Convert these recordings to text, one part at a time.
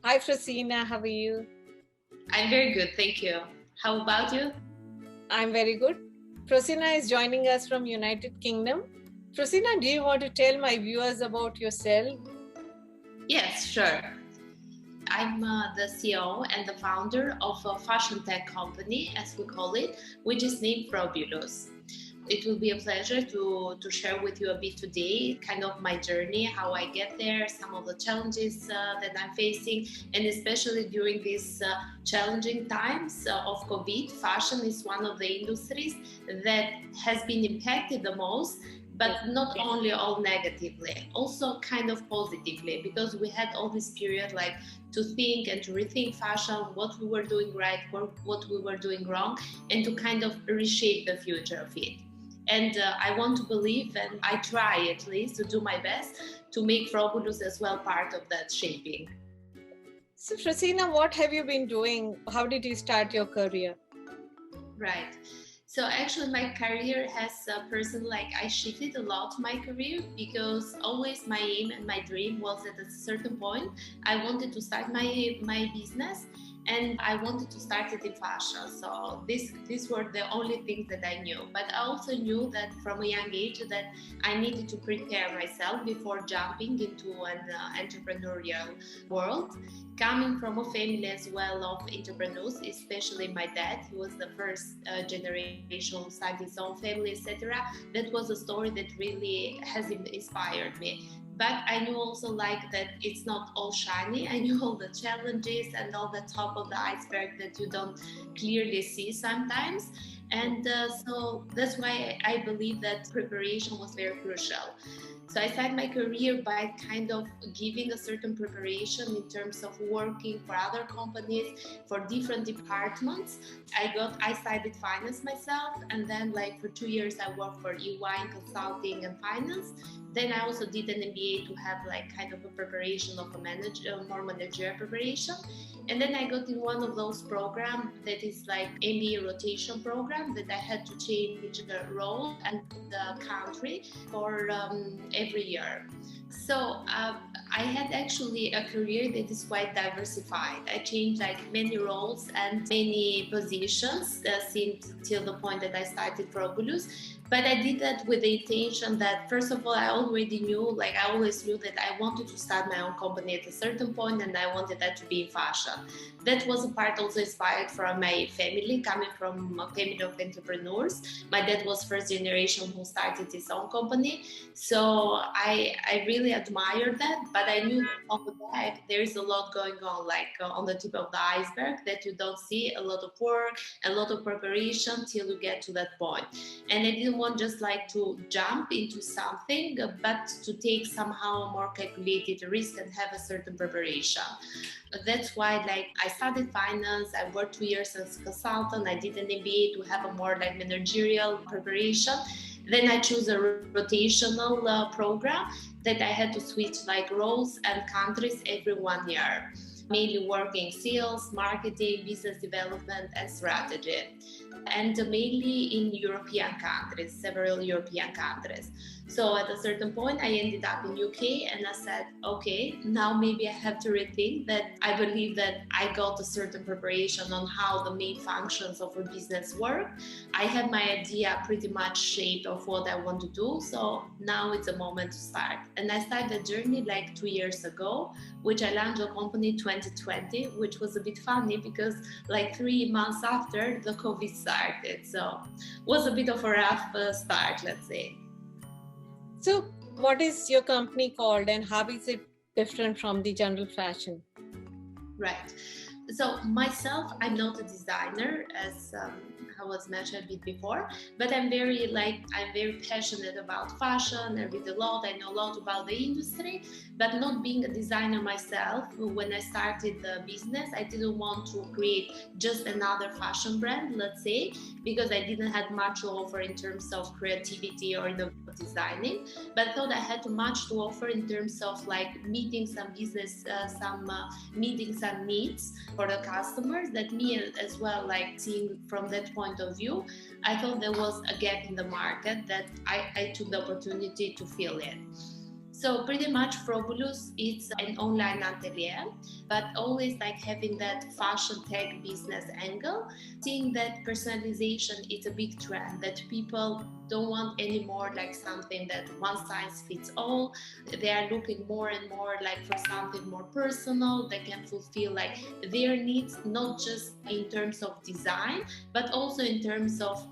Hi, Frosina. How are you? I'm very good, thank you. How about you? I'm very good. Frosina is joining us from United Kingdom. Frosina, do you want to tell my viewers about yourself? Yes, sure. I'm the CEO and the founder of a fashion tech company, as we call it, which is named Frobolous. It will be a pleasure to share with you a bit today, kind of my journey, how I get there, some of the challenges that I'm facing, and especially during these challenging times of COVID, fashion is one of the industries that has been impacted the most, but not only all negatively, also kind of positively, because we had all this period like to think and to rethink fashion, what we were doing right, what we were doing wrong, and to kind of reshape the future of it. And I want to believe, and I try at least to do my best to make Frobolous as well part of that shaping. So, Frosina, what have you been doing? How did you start your career? Right. So actually my career has a person like I shifted a lot my career because always my aim and my dream was at a certain point I wanted to start my business, and I wanted to start it in fashion. So these were the only things that I knew. But I also knew that from a young age that I needed to prepare myself before jumping into an entrepreneurial world. Coming from a family as well of entrepreneurs, especially my dad, he was the first generation who started his own family, etc. That was a story that really has inspired me. But I knew also like that it's not all shiny. I knew all the challenges and all the top of the iceberg that you don't clearly see sometimes. And so that's why I believe that preparation was very crucial. So I started my career by kind of giving a certain preparation in terms of working for other companies, for different departments. I studied finance myself, and then like for 2 years I worked for EY in consulting and finance. Then I also did an MBA to have like kind of a preparation of a more managerial preparation. And then I got in one of those programs that is like MBA rotation program that I had to change the role and the country for every year. So I had actually a career that is quite diversified. I changed like many roles and many positions since till the point that I started Frobolous. But I did that with the intention that, first of all, I already knew, like I always knew that I wanted to start my own company at a certain point, and I wanted that to be in fashion. That was a part also inspired from my family, coming from a family of entrepreneurs. My dad was first generation who started his own company. So I really admired that, but I knew that on the back, there is a lot going on, like on the tip of the iceberg that you don't see, a lot of work, a lot of preparation till you get to that point. And I didn't want just like to jump into something, but to take somehow a more calculated risk and have a certain preparation. That's why like I studied finance, I worked 2 years as a consultant, I did an MBA to have a more like managerial preparation. Then I chose a rotational program that I had to switch like roles and countries every 1 year, mainly working sales, marketing, business development, and strategy, and mainly in European countries, several European countries. So at a certain point, I ended up in UK, and I said, okay, now maybe I have to rethink that. I believe that I got a certain preparation on how the main functions of a business work. I have my idea pretty much shaped of what I want to do. So now it's a moment to start. And I started the journey like 2 years ago, which I launched a company 2020, which was a bit funny because like 3 months after the COVID started. So it was a bit of a rough start, let's say. So, what is your company called and how is it different from the general fashion? Right. So myself, I'm not a designer, as I was mentioned a bit before, but I'm very passionate about fashion. I read a lot, I know a lot about the industry, but not being a designer myself. When I started the business, I didn't want to create just another fashion brand, let's say, because I didn't have much to offer in terms of creativity or designing, but I thought I had much to offer in terms of like meeting some business, meeting some needs for the customers that me as well, like seeing from that point of view. I thought there was a gap in the market that I took the opportunity to fill in. So pretty much Frobolous is an online atelier, but always like having that fashion tech business angle, seeing that personalization is a big trend, that people don't want anymore like something that one size fits all. They are looking more and more like for something more personal that can fulfill like their needs, not just in terms of design, but also in terms of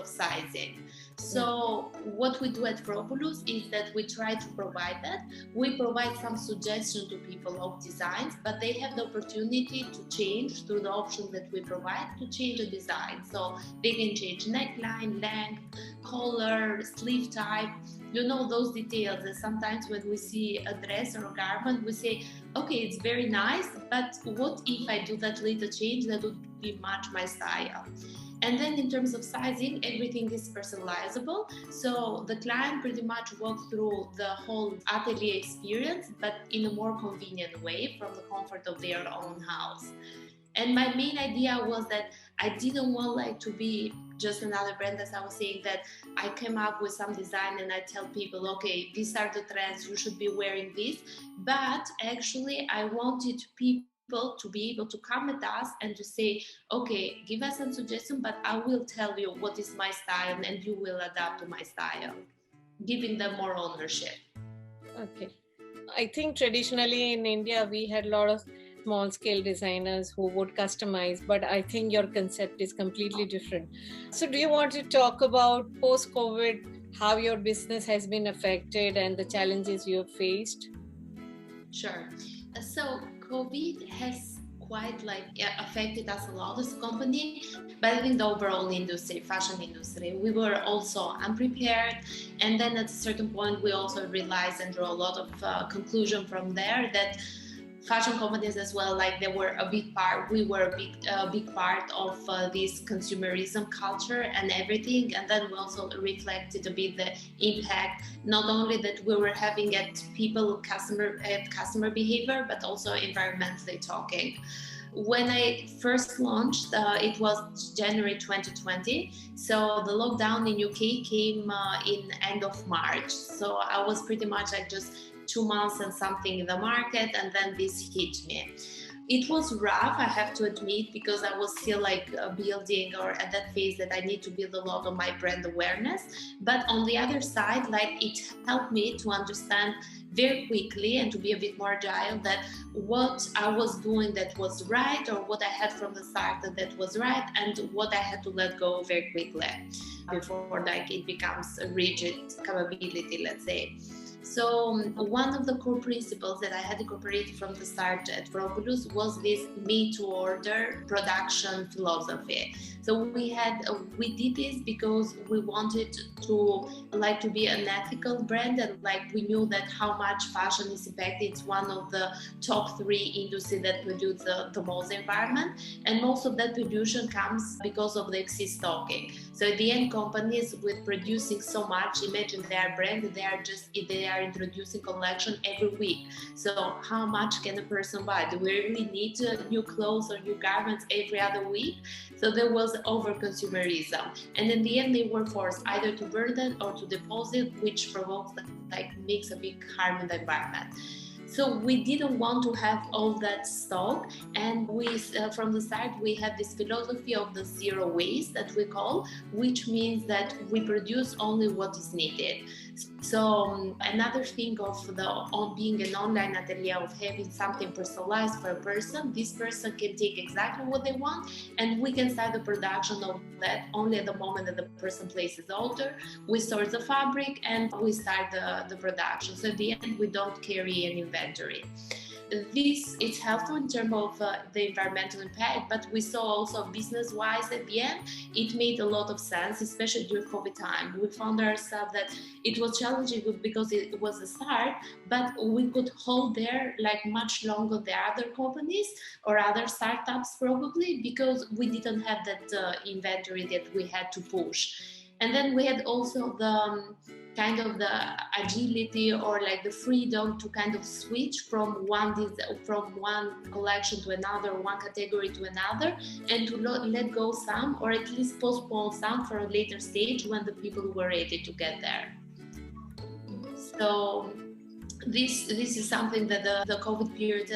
sizing. So what we do at Frobolous is that we try to provide that. We provide some suggestion to people of designs, but they have the opportunity to change through the options that we provide to change the design. So they can change neckline, length, color, sleeve type, those details that sometimes when we see a dress or a garment, we say, okay, it's very nice, but what if I do that little change that would be much my style? And then in terms of sizing, everything is personalizable. So the client pretty much walks through the whole atelier experience, but in a more convenient way from the comfort of their own house. And my main idea was that I didn't want like to be just another brand, as I was saying, that I came up with some design and I tell people, okay, these are the trends, you should be wearing this. But actually I wanted people to be able to come at us and to say, okay, give us some suggestion, but I will tell you what is my style and you will adapt to my style, giving them more ownership. Okay. I think traditionally in India, we had a lot of small scale designers who would customize, but I think your concept is completely different. So do you want to talk about post-COVID, how your business has been affected and the challenges you have faced? Sure. So COVID has quite affected us a lot as a company, but I think the overall industry, fashion industry, we were also unprepared. And then at a certain point, we also realized and draw a lot of conclusion from there that fashion companies as well, like we were a big part of this consumerism culture and everything. And then we also reflected a bit the impact, not only that we were having at customer behavior, but also environmentally talking. When I first launched, it was January 2020. So the lockdown in UK came in end of March. So I was pretty much like just 2 months and something in the market, and then this hit me. It was rough, I have to admit, because I was still building, or at that phase that I need to build a lot of my brand awareness. But on the other side, it helped me to understand very quickly and to be a bit more agile that what I was doing that was right, or what I had from the start that was right, and what I had to let go very quickly before it becomes a rigid capability, let's say. So one of the core principles that I had incorporated from the start at Frobolous was this made-to-order production philosophy. So we did this because we wanted to be an ethical brand, and we knew that how much fashion is impacted. It's one of the top 3 industries that produce the most environment, and most of that pollution comes because of the excess stocking. So at the end, companies with producing so much, imagine their brand, they are introducing collection every week. So how much can a person buy? Do we really need new clothes or new garments every other week? So there was over-consumerism. And in the end, they were forced either to burn or to deposit, which provokes, makes a big harm in the environment. So we didn't want to have all that stock, and we, from the start, we had this philosophy of the zero waste that we call, which means that we produce only what is needed. So another thing of being an online atelier, of having something personalized for a person, this person can take exactly what they want, and we can start the production of that only at the moment that the person places the order. We source the fabric and we start the production. So at the end, we don't carry an inventory. This is helpful in terms of the environmental impact, but we saw also business-wise at the end, it made a lot of sense, especially during COVID time. We found ourselves that it was challenging because it was a start, but we could hold there much longer than other companies or other startups probably, because we didn't have that inventory that we had to push. And then we had also the kind of the agility or the freedom to kind of switch from one collection to another, one category to another, and to let go some, or at least postpone some for a later stage when the people were ready to get there. So this is something that the COVID period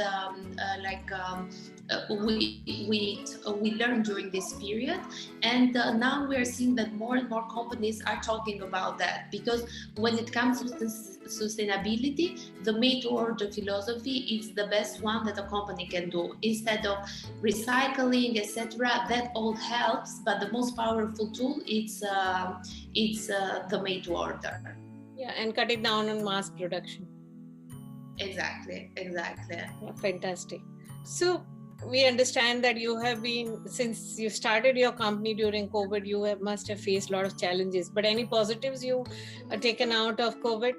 we learned during this period, and now we are seeing that more and more companies are talking about that, because when it comes to sustainability, the made to order philosophy is the best one that a company can do. Instead of recycling, etc., that all helps, but the most powerful tool is the made to order. Yeah, and cut it down on mass production. Exactly. Yeah, fantastic. So we understand that you have been, since you started your company during COVID, you must have faced a lot of challenges, but any positives you are taken out of COVID?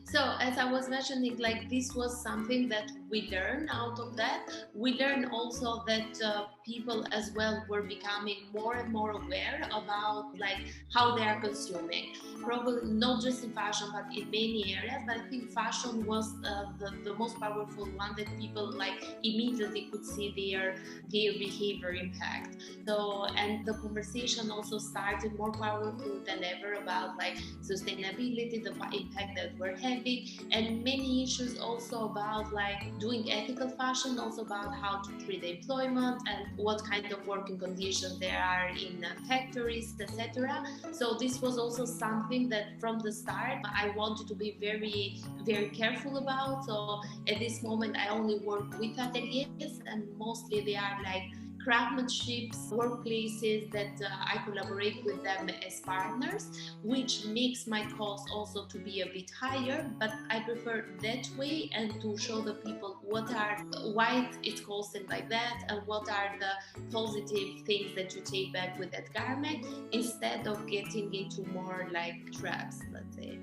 So as I was mentioning, like, this was something that we learned out of that. We learned also that people as well were becoming more and more aware about like how they are consuming. Probably not just in fashion, but in many areas. But I think fashion was the most powerful one that people like immediately could see their behavior impact. So, and the conversation also started more powerful than ever about like sustainability, the impact that we're having, and many issues also about like doing ethical fashion, also about how to treat employment and what kind of working conditions there are in factories, etc. So this was also something that from the start I wanted to be very, very careful about. So at this moment I only work with ateliers, and mostly they are like craftsmanship workplaces that I collaborate with them as partners, which makes my cost also to be a bit higher, but I prefer that way, and to show the people why it's costing like that, and what are the positive things that you take back with that garment, instead of getting into more like traps, let's say.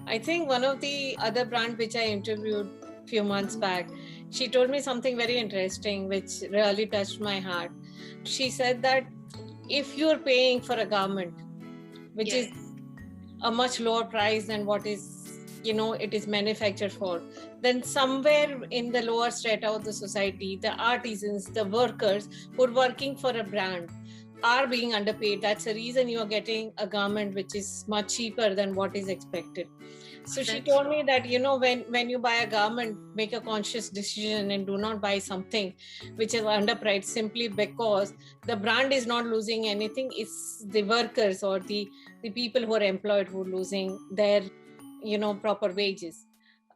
I think one of the other brand which I interviewed a few months back, she told me something very interesting which really touched my heart. She said that if you're paying for a garment which is a much lower price than what is, it is manufactured for, then somewhere in the lower strata of the society, the artisans, the workers who are working for a brand are being underpaid. That's the reason you are getting a garment which is much cheaper than what is expected. So she told me that, when you buy a garment, make a conscious decision and do not buy something which is underpriced simply because the brand is not losing anything. It's the workers or the people who are employed who are losing their, proper wages.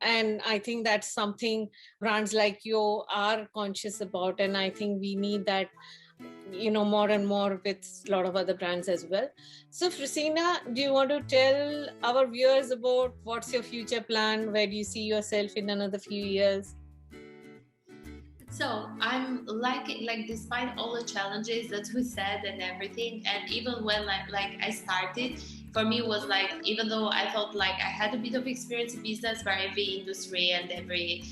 And I think that's something brands like you are conscious about. And I think we need that, more and more with a lot of other brands as well. So Frosina, do you want to tell our viewers about what's your future plan? Where do you see yourself in another few years? So I'm like despite all the challenges that we said and everything, and even when I started, for me was like, even though I thought like I had a bit of experience in business, but every industry and every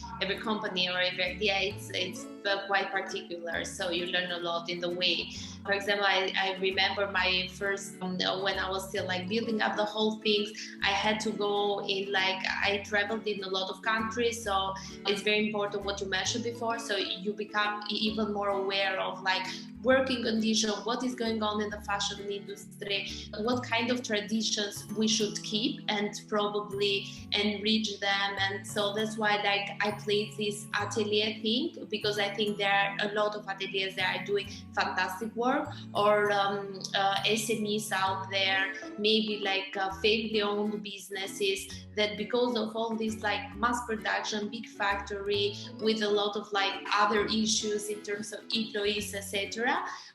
company or every idea, it's quite particular. So you learn a lot in the way. For example, I remember my first, when I was still like building up the whole things, I had to go in, like, I traveled in a lot of countries. So it's very important what you mentioned before. So you become even more aware of like working condition, what is going on in the fashion industry, what kind of traditions we should keep and probably enrich them. And so that's why like I played this atelier thing, because I think there are a lot of ateliers that are doing fantastic work, or SMEs out there, maybe like family-owned businesses that, because of all this like mass production, big factory with a lot of like other issues in terms of employees, etc.,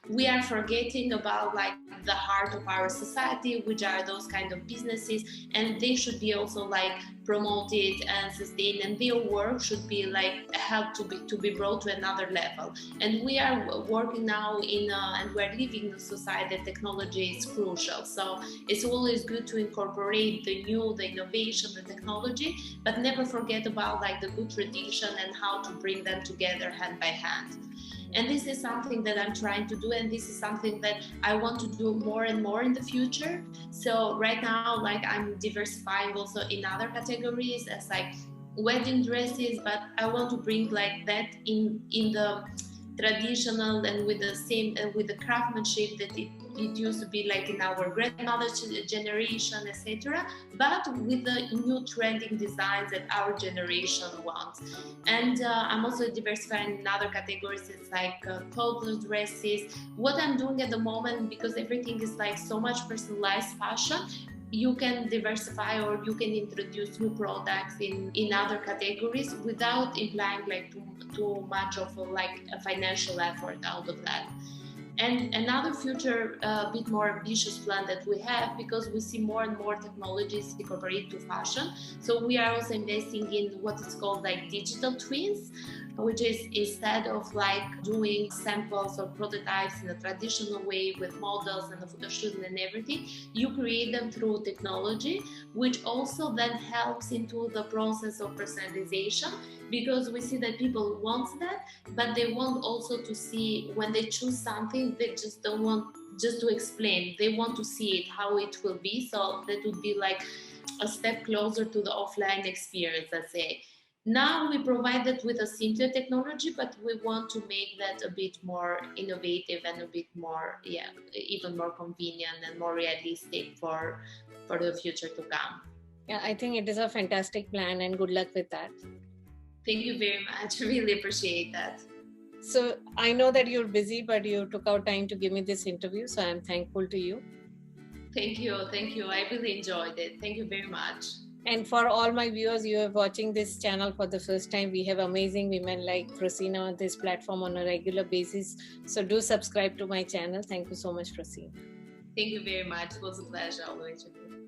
we are forgetting about like the heart of our society, which are those kind of businesses, and they should be also like promoted and sustained, and their work should be like helped to be brought to another level. And we are working now and we're living in a society that technology is crucial. So it's always good to incorporate the new, the innovation, the technology, but never forget about like the good tradition and how to bring them together hand by hand. And this is something that I'm trying to do, and this is something that I want to do more and more in the future. So right now, like, I'm diversifying also in other categories as like wedding dresses, but I want to bring like that in the traditional and with the same with the craftsmanship that it used to be like in our grandmother's generation, etc., but with the new trending designs that our generation wants. And I'm also diversifying in other categories. It's like toddler dresses. What I'm doing at the moment, because everything is like so much personalized fashion, you can diversify or you can introduce new products in other categories without implying like too much of a financial effort out of that. And another future bit more ambitious plan that we have, because we see more and more technologies incorporated to fashion, so we are also investing in what is called like digital twins, which is instead of like doing samples or prototypes in a traditional way with models and the photo shoot and everything, you create them through technology, which also then helps into the process of personalization, because we see that people want that, but they want also to see when they choose something, they just don't want just to explain, they want to see it how it will be. So that would be like a step closer to the offline experience, let's say. Now we provide that with a simpler technology, but we want to make that a bit more innovative and a bit more, even more convenient and more realistic for the future to come. Yeah, I think it is a fantastic plan, and good luck with that. Thank you very much. I really appreciate that. So I know that you're busy, but you took out time to give me this interview, so I'm thankful to you. Thank you. I really enjoyed it. Thank you very much. And for all my viewers, you are watching this channel for the first time. We have amazing women like Frosina on this platform on a regular basis. So do subscribe to my channel. Thank you so much, Frosina. Thank you very much. It was a pleasure always with you.